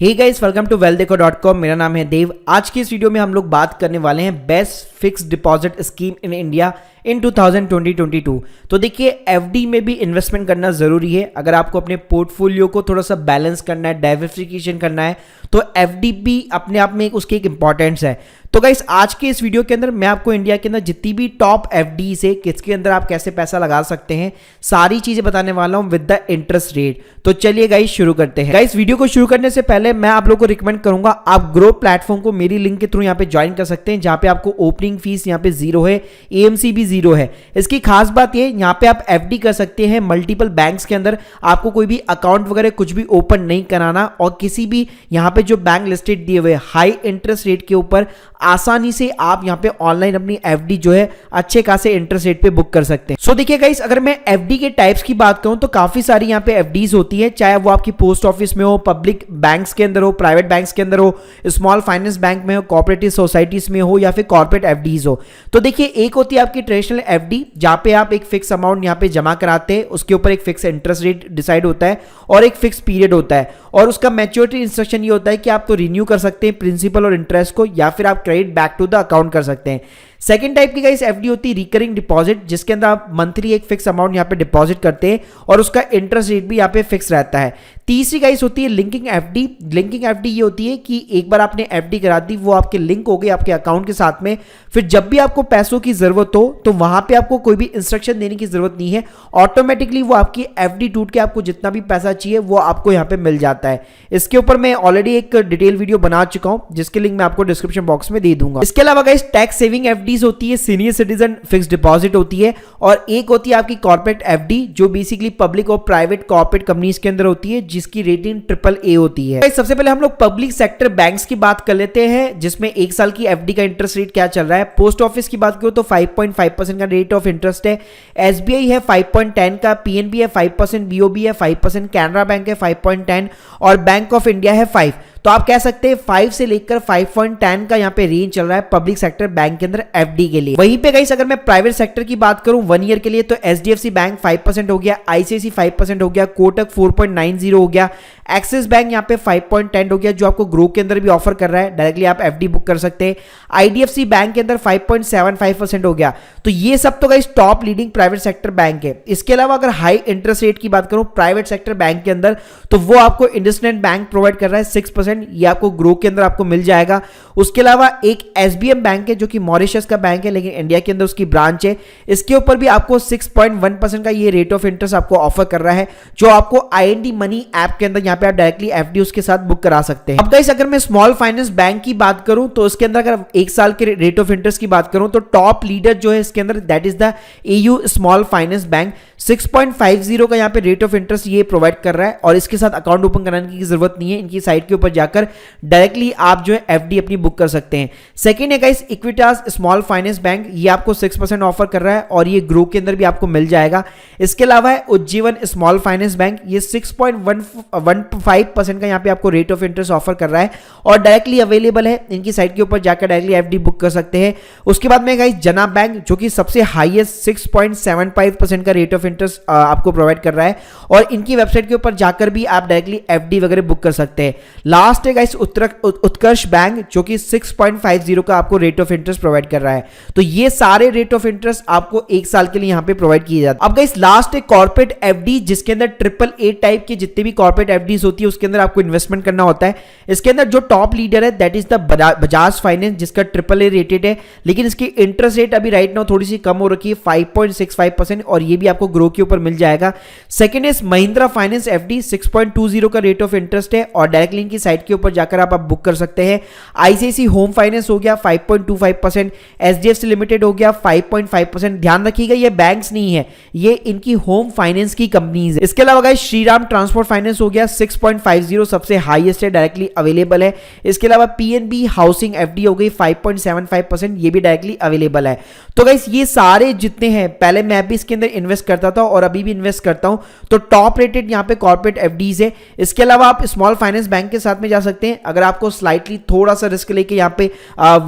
Hey guys, welcome to wealthdeco.com। मेरा नाम है देव। आज की इस वीडियो में हम लोग बात करने वाले हैं best fixed deposit scheme in India in 2022। तो देखिए, एफडी में भी इन्वेस्टमेंट करना ज़रूरी है। अगर आपको अपने पोर्टफोलियो को थोड़ा सा बैलेंस करना है, डाइवर्सिफिकेशन करना है, तो एफडी भी अपने आप में उसकी एक इंपॉर्टेंस है। तो गाइस, आज के इस वीडियो के अंदर मैं आपको इंडिया के अंदर जितनी भी टॉप एफडी से किसके अंदर आप कैसे पैसा लगा सकते हैं, सारी चीज़ें बताने वाला हूँ विद द इंटरेस्ट रेट। तो चलिए गाइस, शुरू करते हैं। गाइस, वीडियो को शुरू करने से पहले मैं आप लोगों को रिकमेंड करूंगा, आप ग्रो प्लेटफॉर्म को मेरी लिंक के थ्रू यहाँ पे ज्वाइन कर सकते हैं, जहाँ पे आपको ओपनिंग फीस यहाँ पे 0 है, एएमसी भी 0 है। इसकी खास बात ये, यहाँ पे आप एफडी कर सकते हैं मल्टीपल बैंक्स के अंदर। आपको कोई भी अकाउंट वगैरह कुछ भी ओपन नहीं कराना, और किसी भी यहाँ पे जो बैंक लिस्टेड दिए हुए हाई इंटरेस्ट रेट के ऊपर आसानी से आप यहाँ पे ऑनलाइन अपनी एफडी जो है अच्छे खासे इंटरेस्ट रेट पे बुक कर सकते हैं। सो देखिए गाइस, अगर मैं एफडी के टाइप्स की बात करूं तो काफी सारी यहाँ पे एफडीज होती है, चाहे वो आपकी पोस्ट ऑफिस में हो, पब्लिक बैंक्स के अंदर हो, प्राइवेट बैंक्स के अंदर हो, स्मॉल फाइनेंस बैंक में हो, कोऑपरेटिव सोसाइटीज में हो, या फिर कॉर्पोरेट एफडीज हो। तो देखिए, एक होती है आपकी ट्रेडिशनल एफडी, जहां पे आप एक फिक्स अमाउंट यहाँ पे जमा कराते हैं, उसके ऊपर एक फिक्स इंटरेस्ट रेट डिसाइड होता है और एक फिक्स पीरियड होता है, और उसका मैच्योरिटी इंस्ट्रक्शन ये होता है कि आप तो रिन्यू कर सकते हैं प्रिंसिपल और इंटरेस्ट को, या फिर आप credit back to the account कर सकते हैं। सेकेंड टाइप की गाइस एफडी होती है रिकरिंग डिपॉजिट, जिसके अंदर आप मंथली एक फिक्स अमाउंट यहाँ पे डिपॉजिट करते हैं और उसका इंटरेस्ट रेट भी यहाँ पे फिक्स रहता है। तीसरी गाइस होती है लिंकिंग एफडी। लिंकिंग एफडी ये होती है कि एक बार आपने एफडी करा दी, वो आपके लिंक हो गई आपके अकाउंट के साथ में, फिर जब भी आपको पैसों की जरूरत हो तो वहां पे आपको कोई भी इंस्ट्रक्शन देने की जरूरत नहीं है, ऑटोमेटिकली वो आपकी एफडी टूट के आपको जितना भी पैसा चाहिए वो आपको यहाँ पे मिल जाता है। इसके ऊपर मैं ऑलरेडी एक डिटेल वीडियो बना चुका हूं, जिसके लिंक मैं आपको डिस्क्रिप्शन बॉक्स में दे दूंगा। इसके अलावा गाइस टैक्स सेविंग एफडीज होती है, सीनियर सिटीजन फिक्स डिपॉजिट होती है, और एक होती है आपकी कॉर्पोरेट एफडी, जो बेसिकली पब्लिक और प्राइवेट कॉर्पोरेट कंपनीज के अंदर होती है, जिसकी रेटिंग AAA होती है। सबसे पहले हम लोग पब्लिक सेक्टर बैंक्स की बात कर लेते हैं, जिसमें 1 साल की एफडी का इंटरेस्ट रेट क्या चल रहा है। पोस्ट ऑफिस की बात करो तो 5.5% का रेट ऑफ इंटरेस्ट है, एसबीआई है 5.10 का, पीएनबी है 5%, बीओबी है 5%, कैनरा बैंक है 5.10 और बैंक ऑफ इंडिया है 5। तो आप कह सकते हैं 5 से लेकर 5.10 का यहाँ पे रेंज चल रहा है पब्लिक सेक्टर बैंक के अंदर एफडी के लिए। वहीं पे गाइस, अगर मैं प्राइवेट सेक्टर की बात करूं 1 ईयर के लिए, तो एचडीएफसी बैंक 5% हो गया, आईसीआईसी 5% हो गया, कोटक 4.90 हो गया, एक्सिस बैंक यहाँ पे 5.10 हो गया, जो आपको ग्रो के अंदर भी ऑफर कर रहा है, डायरेक्टली आप एफडी बुक कर सकते हैं। आईडीएफसी बैंक के अंदर 5.75% हो गया। तो ये सब तो guys top leading private sector bank है। इसके अलावा अगर हाई इंटरेस्ट रेट की बात करूं प्राइवेट सेक्टर बैंक के अंदर, तो वो आपको इंडसइंड बैंक प्रोवाइड कर रहा है 6%, ये आपको ग्रो के अंदर आपको मिल जाएगा। उसके अलावा एक एसबीएम बैंक है, जो कि मॉरिशस का बैंक है लेकिन इंडिया के अंदर उसकी ब्रांच है, इसके ऊपर भी आपको 6.1% का ये रेट ऑफ इंटरेस्ट आपको ऑफर कर रहा है, जो आपको आईएनडी मनी ऐप के अंदर यहाँ पे आप डायरेक्टली एफडी उसके साथ बुक करा सकते हैं। अब गाइस, अगर मैं स्मॉल फाइनेंस बैंक की बात करूं तो इसके अंदर अगर 1 साल के रेट ऑफ इंटरेस्ट की बात करूं तो टॉप लीडर जो है इसके अंदर that is the AU small finance bank, 6.50 का यहाँ पे रेट ऑफ इंटरेस्ट ये प्रोवाइड कर रहा है, और इसके साथ अकाउंट ओपन कराने की जरूरत नहीं है। इनकी साइट के ऊपर जाकर डायरेक्टली आप जो है एफडी अपनी बुक कर सकते हैं। सेकंड है guys Equitas small finance bank, ये आपको 6% ऑफर कर रहा है और ये ग्रो के अंदर भी आपको मिल जाएगा। इसके अलावा है उज्जीवन स्मॉल फाइनेंस बैंक, ये 6.15% का यहाँ पे आपको रेट ऑफ इंटरेस्ट ऑफर कर रहा है और डायरेक्टली अवेलेबल है। इनकी साइट के ऊपर जाकर डायरेक्टली एफडी बुक कर सकते हैं। उसके बाद में गाइस जना बैंक, जो कि सबसे हाईएस्ट 6.75% का रेट ऑफ इंटरेस्ट आपको प्रोवाइड कर रहा है, और इनकी वेबसाइट के ऊपर जाकर भी आप डायरेक्टली एफडी वगैरह बुक कर सकते हैं। लास्ट है गाइस उत्कर्ष बैंक, जो कि 6.50 का आपको रेट ऑफ इंटरेस्ट प्रोवाइड कर रहा है। तो ये सारे रेट ऑफ इंटरेस्ट आपको 1 साल के लिए यहाँ पे प्रोवाइड किए जाते हैं। अब गाइस लास्ट है कॉर्पोरेट एफडी, जिसके अंदर AAA टाइप के जितने भी कॉर्पोरेट एफडीज होती है उसके अंदर आपको इन्वेस्टमेंट करना होता है। इसके अंदर जो टॉप लीडर है that is the Bajaj finance, जिसका AAA रेटेड है, लेकिन इसकी इंटरेस्ट रेट अभी राइट नाउ थोड़ी सी कम हो रखी है 5.65%, और ये भी आपको ग्रो के ऊपर मिल जाएगा। Second is Mahindra finance FD, 6.20 का रेट ऑफ इंटरेस्ट है और डायरेक्टली इनकी साइट के ऊपर जाकर आप बुक कर सकते हैं। आईसीआईसी होम फाइनेंस हो गया 5.25%, एचडीएफसी लिमिटेड हो गया 5.5%। ध्यान रखिएगा ये बैंक्स नहीं है, ये इनकी होम फाइनेंस की कंपनीज है। इसके अलावा गाइस श्रीराम ट्रांसपोर्ट फाइनेंस हो गया 6.50, सबसे हाईएस्ट है, डायरेक्टली अवेलेबल है। इसके अलावा पीएनबी हाउसिंग एफडी हो गई 5.75%, ये भी डायरेक्टली अवेलेबल है। तो गाइस ये सारे जितने हैं, पहले मैं भी इसके अंदर इन्वेस्ट करता था और अभी भी इन्वेस्ट करता हूं, तो टॉप रेटेड यहाँ पे कॉर्पोरेट एफडीज है। इसके अलावा आप स्मॉल फाइनेंस बैंक के साथ में जा सकते हैं अगर आपको स्लाइटली थोड़ा सा रिस्क लेके यहाँ पे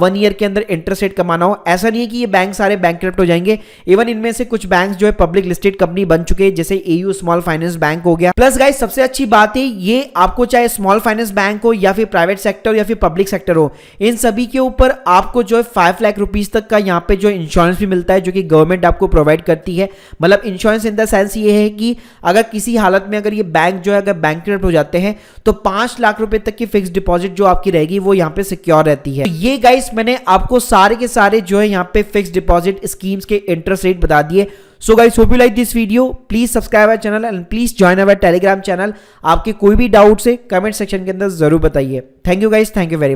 1 ईयर के अंदर इंटरेस्ट रेट कमाना हो। ऐसा नहीं है कि ये बैंक सारे बैंकक्रप्ट हो जाएंगे, इवन इनमें से कुछ बैंक जो है पब्लिक लिस्टेड कंपनी बन चुके हैं, जैसे एयू स्मॉल फाइनेंस बैंक हो गया। प्लस गाइस सबसे अच्छी बात है, ये आपको चाहे स्मॉल फाइनेंस बैंक हो या फिर प्राइवेट सेक्टर या फिर पब्लिक सेक्टर हो, इन सभी के ऊपर आपको जो है 5 लाख रुपीज तक का यहाँ पे जो इंश्योरेंस भी मिलता है, जो कि गवर्नमेंट आपको प्रोवाइड करती है। मतलब इंश्योरेंस इन द सेंस ये है कि अगर किसी हालत में अगर ये बैंक जो है अगर बैंकक्रप्ट हो जाते हैं तो 5 लाख रुपए तक की फिक्स डिपॉजिट जो आपकी रहेगी वो यहाँ पे सिक्योर रहती है। ये गाइस मैंने आपको सारे के सारे जो है यहाँ पे फिक्स डिपॉजिट स्कीम्स के इंटरेस्ट रेट बता दिए। So guys hope you like this video, please subscribe our channel and please join our Telegram channel. आपके कोई भी डाउट्स है कमेंट सेक्शन के अंदर जरूर बताइए। Thank you guys, thank you very much.